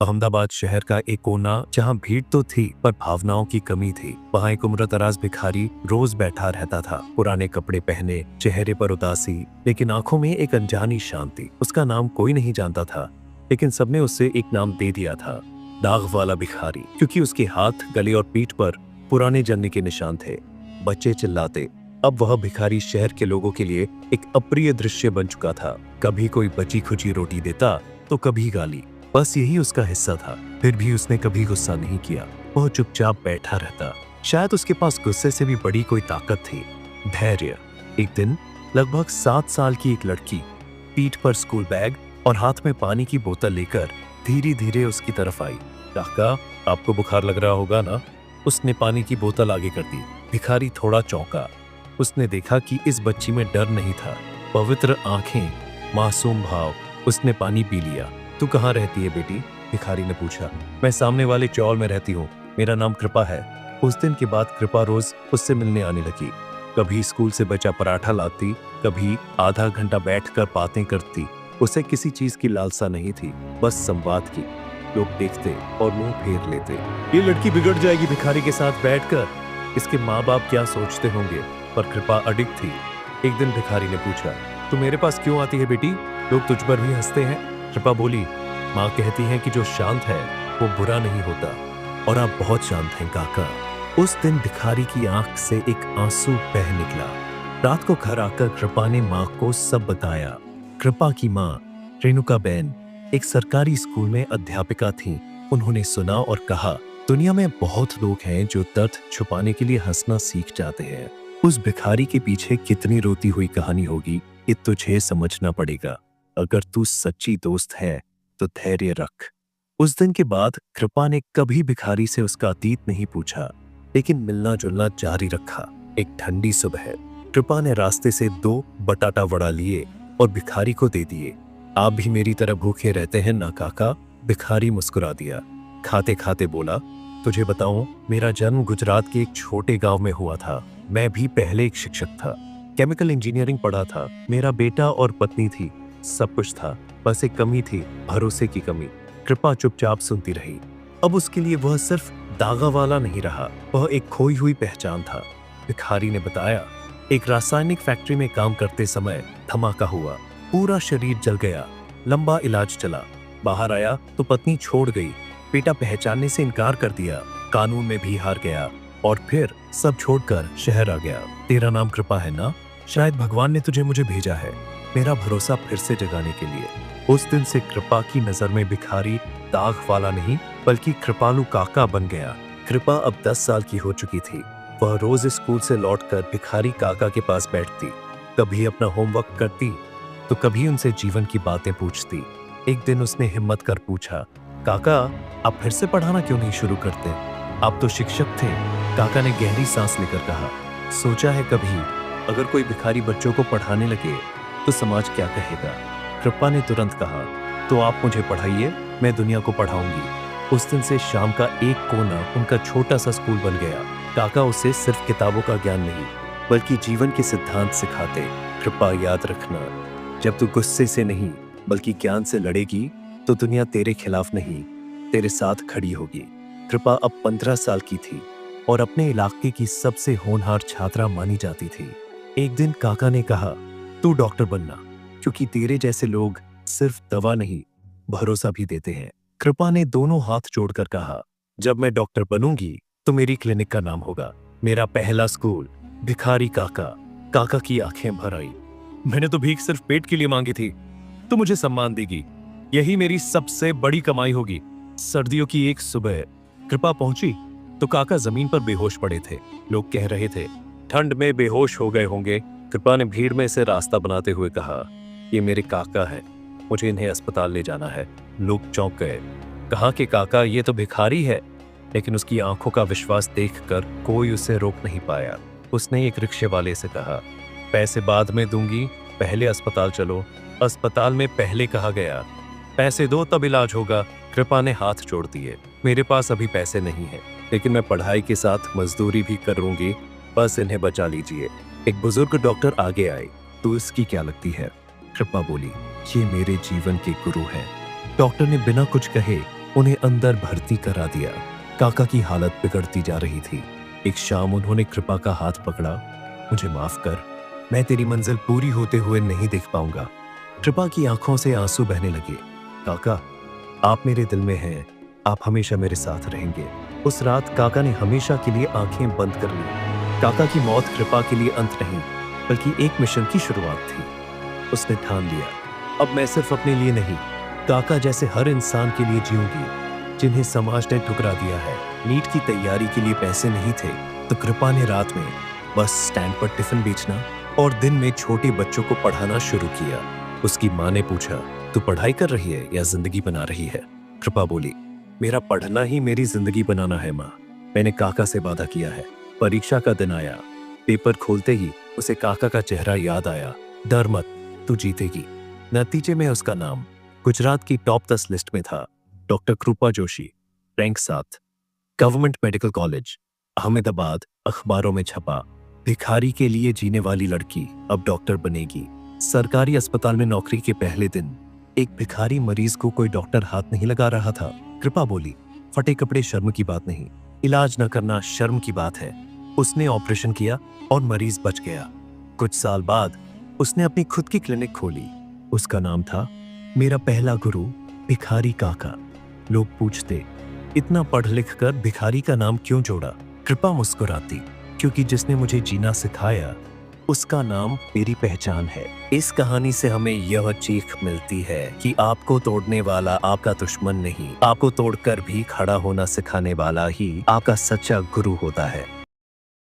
अहमदाबाद शहर का एक कोना जहाँ भीड़ तो थी पर भावनाओं की कमी थी। वहाँ एक उम्रदराज भिखारी रोज बैठा रहता था, पुराने कपड़े पहने, चेहरे पर उदासी, लेकिन आंखों में एक अनजानी शांति। उसका नाम कोई नहीं जानता था, लेकिन सबने उससे एक नाम दे दिया था, दाग वाला भिखारी, क्योंकि उसके हाथ, गले और पीठ पर पुराने जंग के निशान थे। बच्चे चिल्लाते। अब वह भिखारी शहर के लोगों के लिए एक अप्रिय दृश्य बन चुका था। कभी कोई बची खुची रोटी देता तो कभी गाली। बस यही उसका हिस्सा था। फिर भी उसने कभी गुस्सा नहीं किया। वह चुपचाप बैठा रहता। शायद उसके पास गुस्से से भी बड़ी कोई ताकत थी, धैर्य। एक दिन लगभग 7 साल की एक लड़की पीठ पर स्कूल बैग और हाथ में पानी की बोतल लेकर धीरे धीरे उसकी तरफ आई। काका, आपको बुखार लग रहा होगा ना? उसने पानी की बोतल आगे कर दी। भिखारी थोड़ा चौंका। उसने देखा कि इस बच्ची में डर नहीं था, पवित्र आंखें, मासूम भाव। उसने पानी पी लिया। तू कहाँ रहती है बेटी? भिखारी ने पूछा। मैं सामने वाले चौल में रहती हूँ, मेरा नाम कृपा है। उस दिन के बाद कृपा रोज उससे मिलने आने लगी। कभी स्कूल से बचा पराठा लाती, कभी आधा घंटा बैठकर बातें करती। उसे किसी चीज की लालसा नहीं थी, बस संवाद की। लोग देखते और मुंह फेर लेते। ये लड़की बिगड़ जाएगी भिखारी के साथ बैठकर, इसके माँ बाप क्या सोचते होंगे। पर कृपा अडिग थी। एक दिन भिखारी ने पूछा, तू मेरे पास क्यों आती है बेटी? लोग तुझ पर भी हंसते हैं। कृपा बोली, माँ कहती है कि जो शांत है वो बुरा नहीं होता, और आप बहुत शांत हैं काका। उस दिन भिखारी की आंख से एक आंसू बह निकला। रात को घर आकर कृपा ने माँ को सब बताया। कृपा की माँ रेणुका बहन एक सरकारी स्कूल में अध्यापिका थीं। उन्होंने सुना और कहा, दुनिया में बहुत लोग हैं जो दर्द छुपाने के लिए हंसना सीख जाते हैं। उस भिखारी के पीछे कितनी रोती हुई कहानी होगी, ये तुझे समझना पड़ेगा। अगर तू सच्ची दोस्त है तो धैर्य रख। उस दिन के बाद कृपा ने कभी भिखारी से उसका अतीत नहीं पूछा, लेकिन मिलना जुलना जारी रखा। एक ठंडी सुबह कृपा ने रास्ते से 2 बटाटा वड़ा लिए और भिखारी को दे दिए। आप भी मेरी तरह भूखे रहते हैं ना काका? भिखारी मुस्कुरा दिया। खाते खाते बोला, तुझे बताऊं, मेरा जन्म गुजरात के एक छोटे गांव में हुआ था। मैं भी पहले एक शिक्षक था, केमिकल इंजीनियरिंग पढ़ा था। मेरा बेटा और पत्नी थी, सब कुछ था, बस एक कमी थी, भरोसे की कमी। कृपा चुपचाप सुनती रही। अब उसके लिए वह सिर्फ दागा वाला नहीं रहा, वह एक खोई हुई पहचान था। भिखारी ने बताया, एक रासायनिक फैक्ट्री में काम करते समय धमाका हुआ, पूरा शरीर जल गया। लंबा इलाज चला, बाहर आया तो पत्नी छोड़ गई, बेटा पहचानने से इनकार कर दिया, कानून में भी हार गया, और फिर सब छोड़कर शहर आ गया। तेरा नाम कृपा है ना? शायद भगवान ने तुझे मुझे भेजा है, मेरा भरोसा फिर से जगाने के लिए। उस दिन से कृपा की नजर में भिखारी दाग वाला नहीं, बल्कि कृपालु काका बन गया। कृपा अब 10 साल की हो चुकी थी। वह रोज स्कूल से लौटकर भिखारी काका के पास बैठती, कभी अपना होमवर्क करती तो कभी उनसे जीवन की बातें पूछती। एक दिन उसने हिम्मत कर पूछा, काका, आप फिर से पढ़ाना क्यों नहीं शुरू करते? आप तो शिक्षक थे। काका ने गहरी सांस लेकर कहा, सोचा है कभी अगर कोई भिखारी बच्चों को पढ़ाने लगे तो समाज क्या कहेगा? कृपा ने तुरंत कहा, तो आप मुझे पढ़ाइए, मैं दुनिया को पढ़ाऊंगी। उस दिन से शाम का एक कोना उनका छोटा सा स्कूल बन गया। काका उसे सिर्फ किताबों का ज्ञान नहीं, बल्कि जीवन के सिद्धांत सिखाते। कृपा, याद रखना, जब तू गुस्से से नहीं बल्कि ज्ञान से लड़ेगी तो दुनिया तेरे खिलाफ नहीं, तेरे साथ खड़ी होगी। कृपा अब 15 साल की थी और अपने इलाके की सबसे होनहार छात्रा मानी जाती थी। एक दिन काका ने कहा, तू डॉक्टर बनना, क्योंकि तेरे जैसे लोग सिर्फ दवा नहीं, भरोसा भी देते हैं। कृपा ने दोनों हाथ जोड़कर कहा, जब मैं डॉक्टर बनूंगी तो मेरी क्लिनिक का नाम होगा, मेरा पहला स्कूल। भिखारी काका। काका की आंखें भर आई। मैंने तो भीख सिर्फ पेट के लिए मांगी थी, तो मुझे सम्मान देगी, यही मेरी सबसे बड़ी कमाई होगी। सर्दियों की एक सुबह कृपा पहुंची तो काका जमीन पर बेहोश पड़े थे। लोग कह रहे थे, ठंड में बेहोश हो गए होंगे। कृपा ने भीड़ में से रास्ता बनाते हुए कहा, ये मेरे काका है, मुझे इन्हें अस्पताल ले जाना है। लोग चौंक गए। कहा कि काका, ये तो भिखारी है, लेकिन उसकी आंखों का विश्वास देखकर कोई उसे रोक नहीं पाया। उसने एक रिक्शे वाले से कहा, पैसे बाद में दूंगी, पहले अस्पताल चलो। अस्पताल में पहले कहा गया, पैसे दो तब इलाज होगा। कृपा ने हाथ जोड़ दिए, मेरे पास अभी पैसे नहीं है, लेकिन मैं पढ़ाई के साथ मजदूरी भी करूंगी, बस इन्हें बचा लीजिए। एक बुजुर्ग डॉक्टर आगे आए, तो इसकी क्या लगती है? कृपा बोली, ये मेरे जीवन के गुरु हैं। डॉक्टर ने बिना कुछ कहे उन्हें अंदर भर्ती करा दिया। काका की हालत बिगड़ती जा रही थी। एक शाम उन्होंने कृपा का हाथ पकड़ा। मुझे माफ कर, मैं तेरी मंजिल पूरी होते हुए नहीं देख पाऊंगा। कृपा की आंखों से आंसू बहने लगे। काका, आप मेरे दिल में हैं, आप हमेशा मेरे साथ रहेंगे। उस रात काका ने हमेशा के लिए आंखें बंद कर ली। काका की मौत कृपा के लिए अंत नहीं, बल्कि एक मिशन की शुरुआत थी। उसने ठान लिया, अब मैं सिर्फ अपने लिए नहीं, काका जैसे हर इंसान के लिए जीऊंगी जिन्हें समाज ने ठुकरा दिया है। नीट की तैयारी के लिए पैसे नहीं थे तो कृपा ने रात में बस स्टैंड पर टिफिन बेचना और दिन में छोटे बच्चों को पढ़ाना शुरू किया। उसकी माँ ने पूछा, तू पढ़ाई कर रही है या जिंदगी बना रही है? कृपा बोली, मेरा पढ़ना ही मेरी जिंदगी बनाना है माँ। मैंने काका से वादा किया है। परीक्षा का दिन आया। पेपर खोलते ही उसे काका का चेहरा याद आया। डर मत, तू जीतेगी। नतीजे में उसका नाम गुजरात की टॉप 10 लिस्ट में था। डॉक्टर कृपा Joshi, rank 7, government medical college, Ahmedabad. अखबारों में छपा, भिखारी के लिए जीने वाली लड़की अब डॉक्टर बनेगी। सरकारी अस्पताल में नौकरी के पहले दिन एक भिखारी मरीज को कोई डॉक्टर हाथ नहीं लगा रहा था। कृपा बोली, फटे कपड़े शर्म की बात नहीं, इलाज न करना शर्म की बात है। उसने ऑपरेशन किया और मरीज बच गया। कुछ साल बाद उसने अपनी खुद की क्लिनिक खोली। उसका नाम था मेरा पहला गुरु भिखारी काका। लोग पूछते, इतना पढ़ लिख कर भिखारी का नाम क्यों जोड़ा? कृपा मुस्कुराती, क्योंकि जिसने मुझे जीना सिखाया उसका नाम मेरी पहचान है। इस कहानी से हमें यह सीख मिलती है कि आपको तोड़ने वाला आपका दुश्मन नहीं, आपको तोड़कर भी खड़ा होना सिखाने वाला ही आपका सच्चा गुरु होता है।